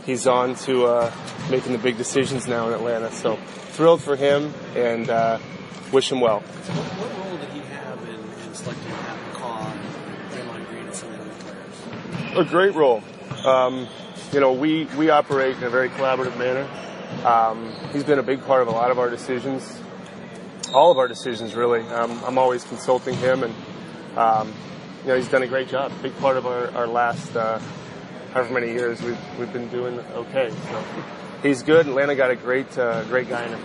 he's on to making the big decisions now in Atlanta. So thrilled for him and wish him well. What role did he have in selecting Matt McCaw, Draymond Green, and some of the other players? A great role. We operate in a very collaborative manner. He's been a big part of a lot of our decisions, all of our decisions, really. I'm always consulting him, and he's done a great job. Big part of our last however many years we've been doing okay. So he's good. Atlanta got a great guy in him.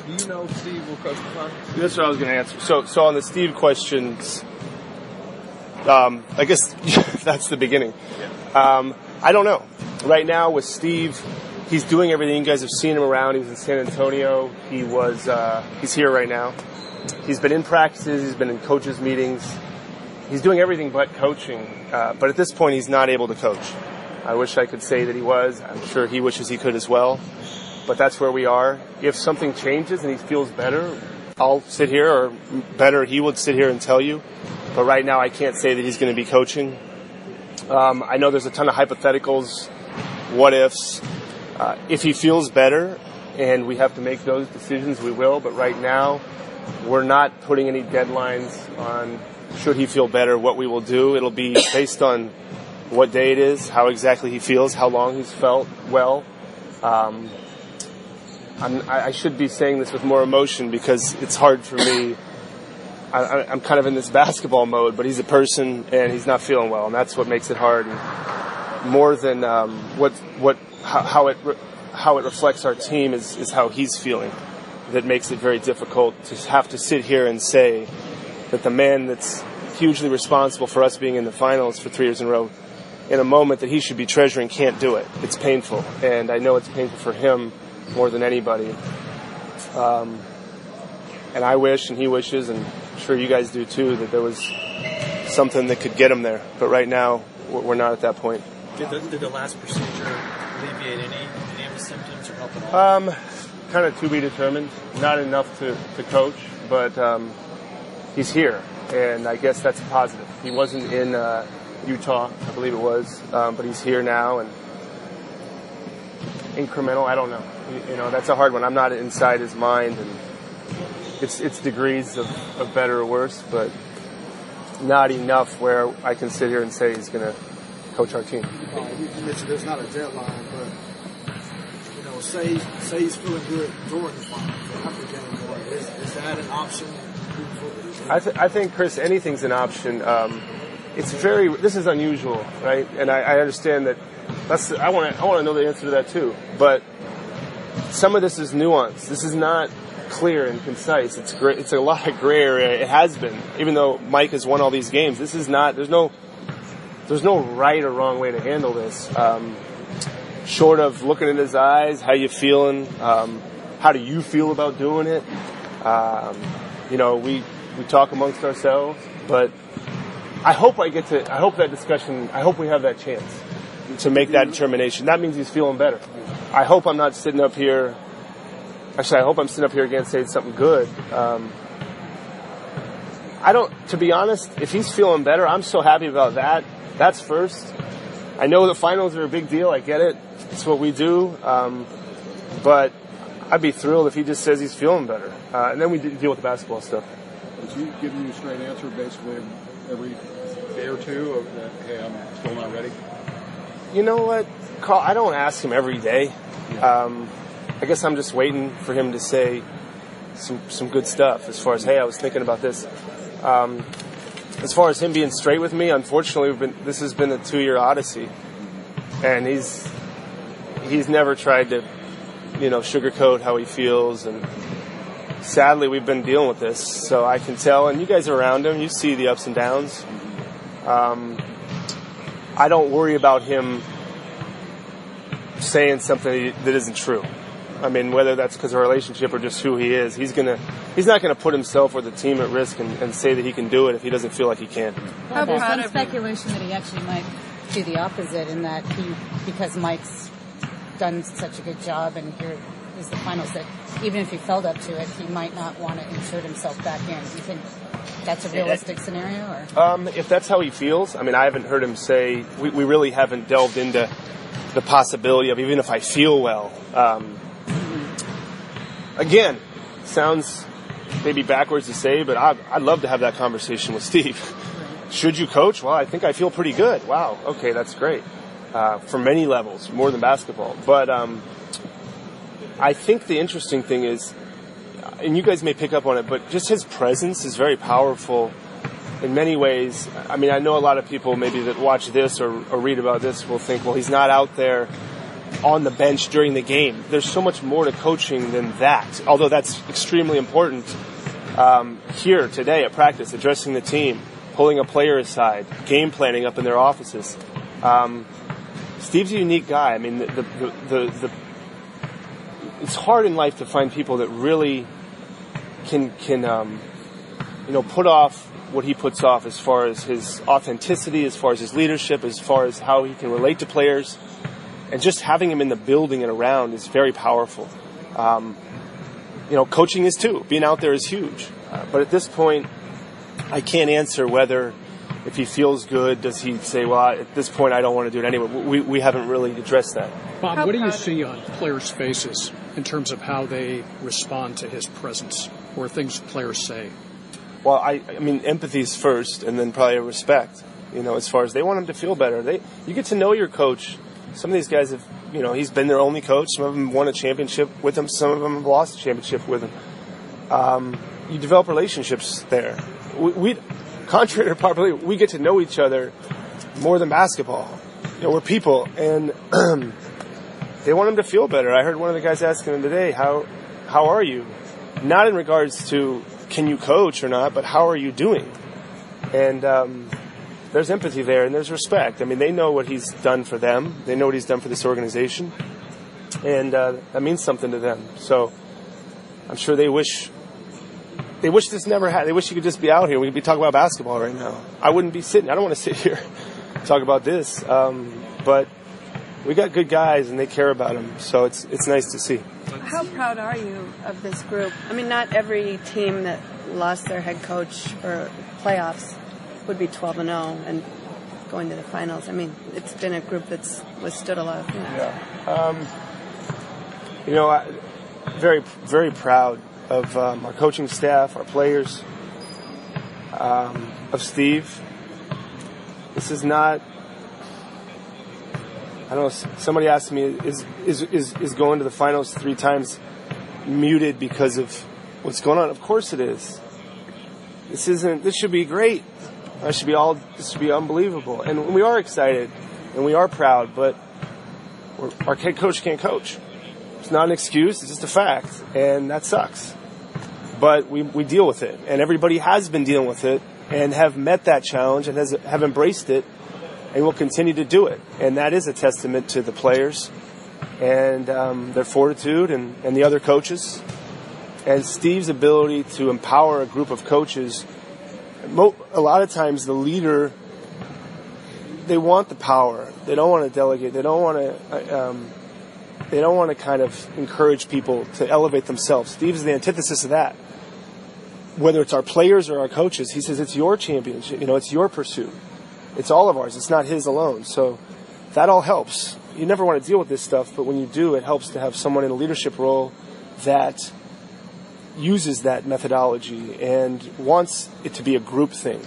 Do you know Steve will coach the Finals? That's what I was going to answer. So on the Steve questions, I guess that's the beginning. Yeah. I don't know. Right now with Steve, he's doing everything. You guys have seen him around. He was in San Antonio. He's here right now. He's been in practices. He's been in coaches' meetings. He's doing everything but coaching. But at this point, he's not able to coach. I wish I could say that he was. I'm sure he wishes he could as well. But that's where we are. If something changes and he feels better, I'll sit here, or better, he would sit here and tell you. But right now, I can't say that he's going to be coaching. I know there's a ton of hypotheticals, what ifs. If he feels better and we have to make those decisions, we will. But right now, we're not putting any deadlines on should he feel better, what we will do. It'll be based on what day it is, how exactly he feels, how long he's felt well. I should be saying this with more emotion because it's hard for me. I'm kind of in this basketball mode, but he's a person and he's not feeling well, and that's what makes it hard. And more than how it reflects our team is how he's feeling. That makes it very difficult to have to sit here and say that the man that's hugely responsible for us being in the finals for 3 years in a row, in a moment that he should be treasuring, can't do it. It's painful, and I know it's painful for him more than anybody. And I wish, and he wishes, and I'm sure you guys do too, that there was something that could get him there. But right now, we're not at that point. Did the last procedure alleviate any of the symptoms or help at all? Kind of to be determined. Not enough to coach, but he's here, and I guess that's a positive. He wasn't in Utah, I believe it was, but he's here now, and incremental, I don't know. That's a hard one. I'm not inside his mind, and it's degrees of better or worse, but not enough where I can sit here and say he's going to coach our team. You mentioned there's not a deadline, but say he's feeling good during the finals after January. Is that an option? I think, Chris, anything's an option. This is unusual, right? And I understand that. I want to know the answer to that too. But some of this is nuance. This is not clear and concise. It's great. It's a lot of gray area. It has been, even though Mike has won all these games. This is not. There's no right or wrong way to handle this. Short of looking in his eyes, how you feeling? How do you feel about doing it? We talk amongst ourselves, but I hope that discussion. I hope we have that chance to make that determination. That means he's feeling better. I hope I'm not sitting up here. Actually, I hope I'm sitting up here again saying something good. To be honest, if he's feeling better, I'm so happy about that. That's first. I know the finals are a big deal. I get it. It's what we do. But I'd be thrilled if he just says he's feeling better. And then we deal with the basketball stuff. Is he giving you a straight answer basically every day or two of that, hey, I'm still not ready? You know what, Carl? I don't ask him every day. I guess I'm just waiting for him to say some good stuff as far as, hey, I was thinking about this. As far as him being straight with me, unfortunately, this has been a 2-year odyssey, and he's never tried to, sugarcoat how he feels, and sadly, we've been dealing with this, so I can tell, and you guys are around him, you see the ups and downs. I don't worry about him saying something that isn't true. I mean, whether that's because of our relationship or just who he is, he's not gonna put himself or the team at risk and say that he can do it if he doesn't feel like he can. Well, there's some speculation that he actually might do the opposite, in that because Mike's done such a good job and here is the finals, that even if he felt up to it, he might not want to insert himself back in. Do you think that's a realistic scenario? Or? If that's how he feels, I mean, I haven't heard him say, we really haven't delved into the possibility of even if I feel well. Again, sounds maybe backwards to say, but I'd love to have that conversation with Steve. Should you coach? Well, I think I feel pretty good. Wow, okay, that's great. For many levels, more than basketball. But I think the interesting thing is, and you guys may pick up on it, but just his presence is very powerful in many ways. I mean, I know a lot of people maybe that watch this or read about this will think, well, he's not out there on the bench during the game. There's so much more to coaching than that, although that's extremely important here today at practice, addressing the team, pulling a player aside, game planning up in their offices. Steve's a unique guy. I mean, it's hard in life to find people that really can put off what he puts off as far as his authenticity, as far as his leadership, as far as how he can relate to players. And just having him in the building and around is very powerful. Coaching is too. Being out there is huge. But at this point, I can't answer whether, if he feels good, does he say, well, at this point, I don't want to do it anyway. We haven't really addressed that. Bob, what do you see on players' faces in terms of how they respond to his presence or things players say? Well, I mean, empathy is first, and then probably respect. As far as they want him to feel better. You get to know your coach. Some of these guys have, he's been their only coach. Some of them won a championship with him. Some of them have lost a championship with him. You develop relationships there. We contrary to popular, we get to know each other more than basketball. We're people, and they want him to feel better. I heard one of the guys asking him today, how are you? Not in regards to can you coach or not, but how are you doing? And there's empathy there, and there's respect. I mean, they know what he's done for them. They know what he's done for this organization, and that means something to them. So I'm sure they wish this never had. They wish you could just be out here. We'd be talking about basketball right now. I wouldn't be sitting. I don't want to sit here and talk about this. But we got good guys, and they care about them. So it's nice to see. How proud are you of this group? I mean, not every team that lost their head coach for playoffs would be 12-0 and going to the finals. I mean, it's been a group that's withstood a lot of things. Yeah. Very, very proud of our coaching staff, our players, of Steve. This is not. I don't know. Somebody asked me, is going to the finals 3 times muted because of what's going on? Of course it is. This should be great. This should be unbelievable. And we are excited and we are proud, but our head coach can't coach. It's not an excuse, it's just a fact. And that sucks. But we deal with it. And everybody has been dealing with it and have met that challenge and have embraced it and will continue to do it. And that is a testament to the players and their fortitude and the other coaches. And Steve's ability to empower a group of coaches. A lot of times the leader, they want the power. They don't want to delegate. They don't want to kind of encourage people to elevate themselves. Steve's the antithesis of that. Whether it's our players or our coaches, he says it's your championship. It's your pursuit. It's all of ours. It's not his alone. So that all helps. You never want to deal with this stuff, but when you do, it helps to have someone in a leadership role that uses that methodology and wants it to be a group thing.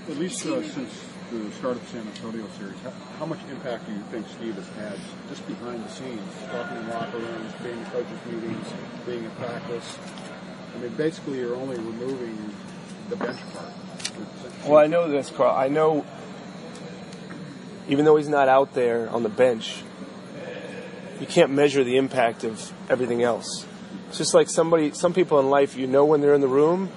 At least since the start of the San Antonio series, how much impact do you think Steve has had just behind the scenes, talking in locker rooms, being in coaches' meetings, being in practice? I mean, basically you're only removing the bench part. Well, I know this, Carl. I know even though he's not out there on the bench, you can't measure the impact of everything else. It's just like some people in life, when they're in the room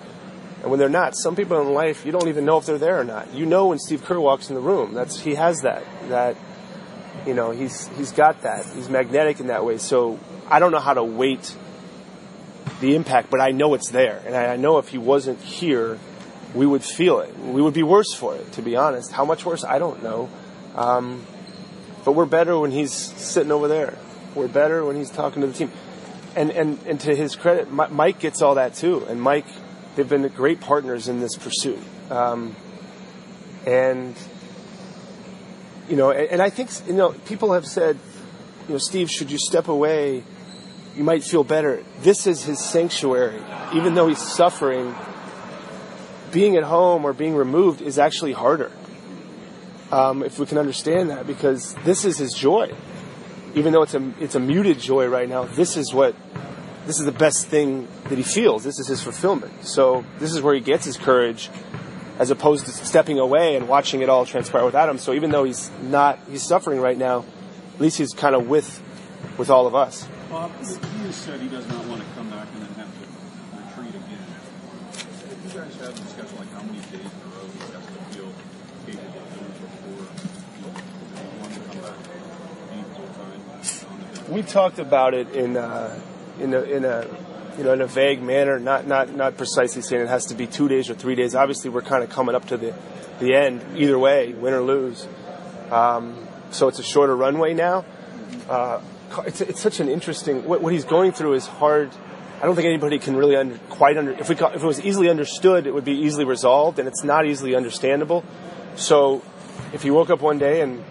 and when they're not. Some people in life, you don't even know if they're there or not. When Steve Kerr walks in the room. He has that he's got that. He's magnetic in that way. So I don't know how to weight the impact, but I know it's there. And I know if he wasn't here, we would feel it. We would be worse for it, to be honest. How much worse? I don't know. But we're better when he's sitting over there. We're better when he's talking to the team. And to his credit, Mike gets all that too. And Mike they've been great partners in this pursuit. And I think, people have said, Steve, should you step away, you might feel better. This is his sanctuary. Even though he's suffering, being at home or being removed is actually harder. If we can understand that, because this is his joy. Even though it's a muted joy right now, this is the best thing that he feels. This is his fulfillment. So this is where he gets his courage, as opposed to stepping away and watching it all transpire without him. So even though he's suffering right now, at least he's kind of with all of us. Bob, he has said he does not want to come back and then have to retreat again. Have you guys had discussion like how many days in a row he has to feel capable of doing before he wants to come back and be full time on the field? We talked about it in a vague manner, not precisely saying it has to be 2 days or 3 days. Obviously, we're kind of coming up to the end, either way, win or lose. So it's a shorter runway now. It's such an interesting. What he's going through is hard. I don't think anybody can really if it was easily understood, it would be easily resolved, and it's not easily understandable. So if he woke up one day and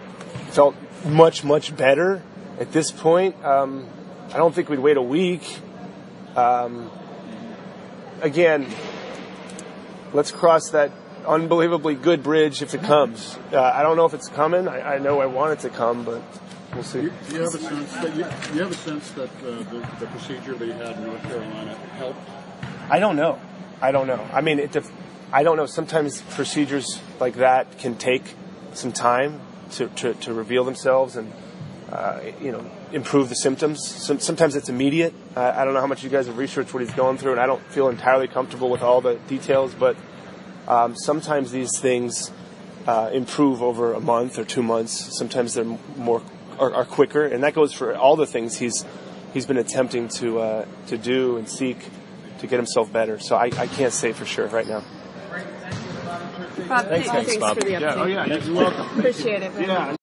felt much, much better at this point, I don't think we'd wait a week. Again, let's cross that unbelievably good bridge if it comes. I don't know if it's coming. I know I want it to come, but we'll see. Do you have a sense that the procedure that he had in North Carolina helped? I don't know. I mean, I don't know. Sometimes procedures like that can take some time to reveal themselves and improve the symptoms. Sometimes it's immediate. I don't know how much you guys have researched what he's going through, and I don't feel entirely comfortable with all the details, but sometimes these things improve over a month or 2 months. Sometimes they're are quicker, and that goes for all the things he's been attempting to do and seek to get himself better. So I can't say for sure right now. Bob, Thanks, thanks Bob. for the update. You're welcome. Appreciate it. Yeah.